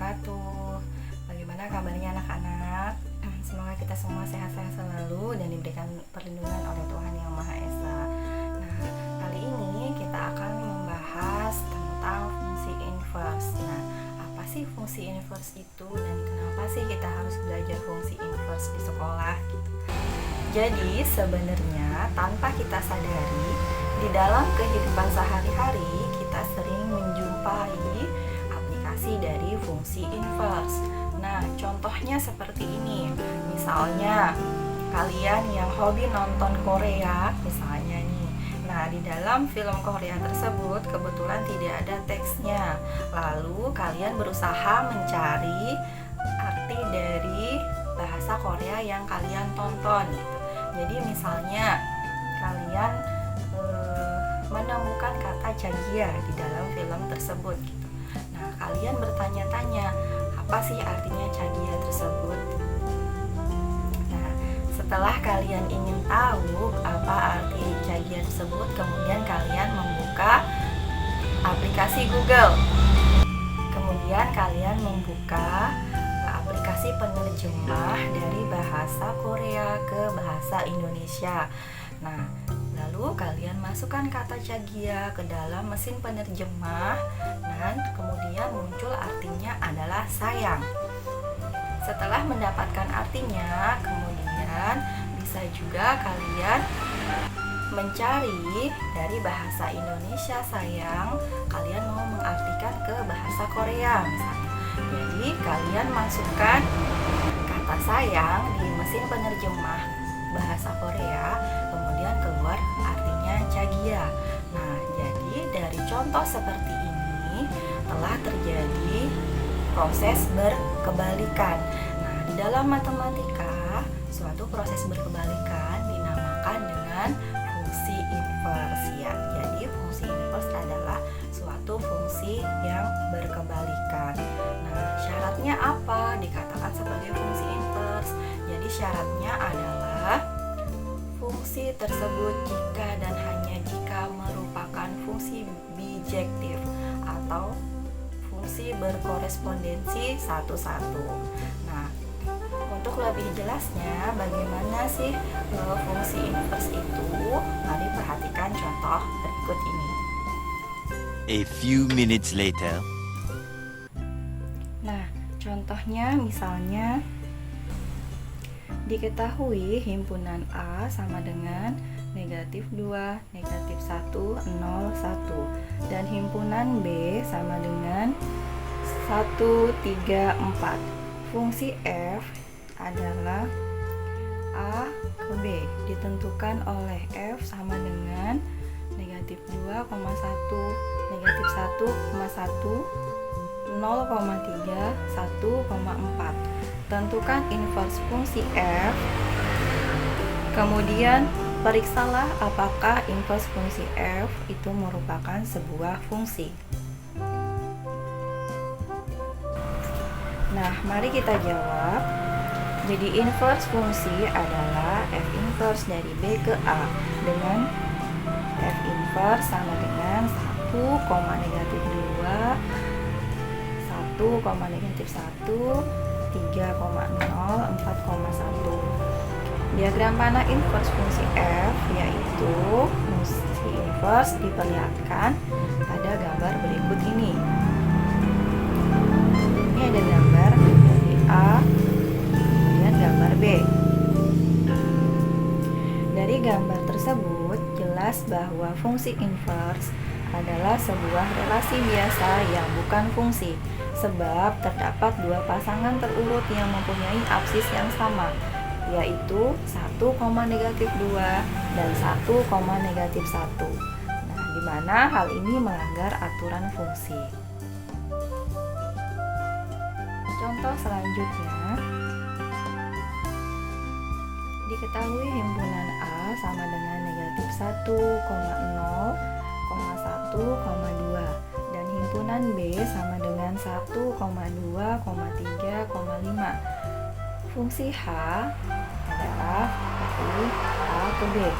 wabarakatuh. Bagaimana kabarnya anak-anak? Semoga kita semua sehat-sehat selalu dan diberikan perlindungan oleh Tuhan Yang Maha Esa. Nah, kali ini kita akan membahas tentang fungsi inverse. Nah, apa sih fungsi inverse itu dan kenapa sih kita harus belajar fungsi inverse di sekolah gitu? Jadi sebenarnya tanpa kita sadari, di dalam kehidupan sehari-hari kita sering menjumpai aplikasi dari fungsi inverse. Nah, contohnya seperti ini. Misalnya, kalian yang hobi nonton Korea, misalnya nih. Nah, di dalam film Korea tersebut kebetulan tidak ada teksnya. Lalu kalian berusaha mencari arti dari bahasa Korea yang kalian tonton gitu. Jadi misalnya kalian menemukan kata cagia di dalam film tersebut gitu. Nah, kalian bertanya-tanya, apa sih artinya cagia tersebut? Nah, setelah kalian ingin tahu apa arti cagia tersebut, kemudian kalian membuka aplikasi Google. Kemudian kalian membuka aplikasi penerjemah dari bahasa Korea ke bahasa Indonesia. Nah, lalu kalian masukkan kata cagia ke dalam mesin penerjemah dan kemudian muncul artinya adalah sayang. Setelah mendapatkan artinya, kemudian bisa juga kalian mencari dari bahasa Indonesia sayang, kalian mau mengartikan ke bahasa Korea misalnya. Jadi kalian masukkan kata sayang di mesin penerjemah bahasa Korea, kemudian keluar artinya cagia. Nah, jadi dari contoh seperti ini telah terjadi proses berkebalikan. Nah, di dalam matematika, suatu proses berkebalikan dinamakan dengan fungsi inverse ya. Jadi fungsi inverse adalah suatu fungsi yang berkebalikan. Nah, syaratnya apa dikatakan sebagai fungsi inverse? Jadi syaratnya adalah fungsi tersebut jika dan hanya jika merupakan fungsi bijektif atau fungsi berkorespondensi satu-satu. Nah, untuk lebih jelasnya bagaimana sih fungsi inverse itu, mari perhatikan contoh berikut ini. A few minutes later. Nah, contohnya misalnya diketahui himpunan A sama dengan negatif 2, negatif 1, 0, 1 dan himpunan B sama dengan 1, 3, 4. Fungsi F adalah A ke B ditentukan oleh F sama dengan negatif 2,1, negatif 1,1, 0,3, 1,4. Tentukan inverse fungsi F. Kemudian periksalah apakah inverse fungsi F itu merupakan sebuah fungsi. Nah, mari kita jawab. Jadi inverse fungsi adalah F inverse dari B ke A dengan F inverse sama dengan 1, negatif 2, 1, negatif 1, 3,0, 4,1. Diagram panah inverse fungsi F yaitu fungsi inverse diperlihatkan pada gambar berikut ini. Ini ada gambar dari A, kemudian gambar B. Dari gambar tersebut jelas bahwa fungsi inverse adalah sebuah relasi biasa yang bukan fungsi, sebab terdapat dua pasangan terurut yang mempunyai absis yang sama, yaitu 1, negatif 2 dan 1, negatif 1. Nah, di mana hal ini melanggar aturan fungsi. Contoh selanjutnya, diketahui himpunan A sama dengan negatif 1,0, 1,2 dan himpunan B sama dengan 1,2, 3,5. Fungsi H adalah dari A ke B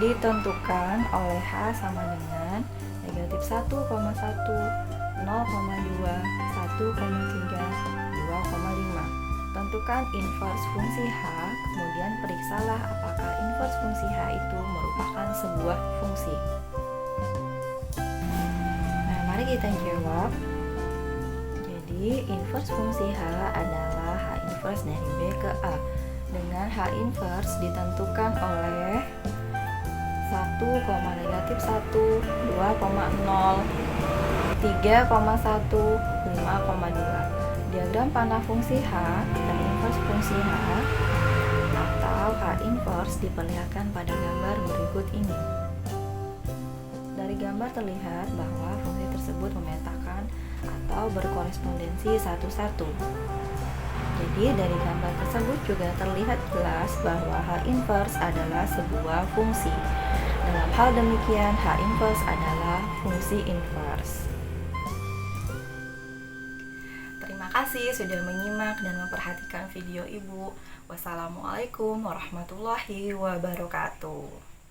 ditentukan oleh H sama dengan negatif 1,1, 0,2, 1,3, 2,5. Tentukan inverse fungsi H, kemudian periksalah apakah inverse fungsi H itu merupakan sebuah fungsi. Nah, mari kita jawab. Jadi, inverse fungsi H adalah H inverse dari B ke A. Dengan H inverse ditentukan oleh 1, -1, 2,0, 3,1, 5,2. Diagram panah fungsi H dan inverse fungsi H atau H inverse diperlihatkan pada gambar berikut ini. Dari gambar terlihat bahwa fungsi tersebut memetakan atau berkorespondensi satu-satu. Jadi dari gambar tersebut juga terlihat jelas bahwa H inverse adalah sebuah fungsi. Dalam hal demikian, H inverse adalah fungsi inverse. Terima kasih sudah menyimak dan memperhatikan video Ibu. Wassalamualaikum warahmatullahi wabarakatuh.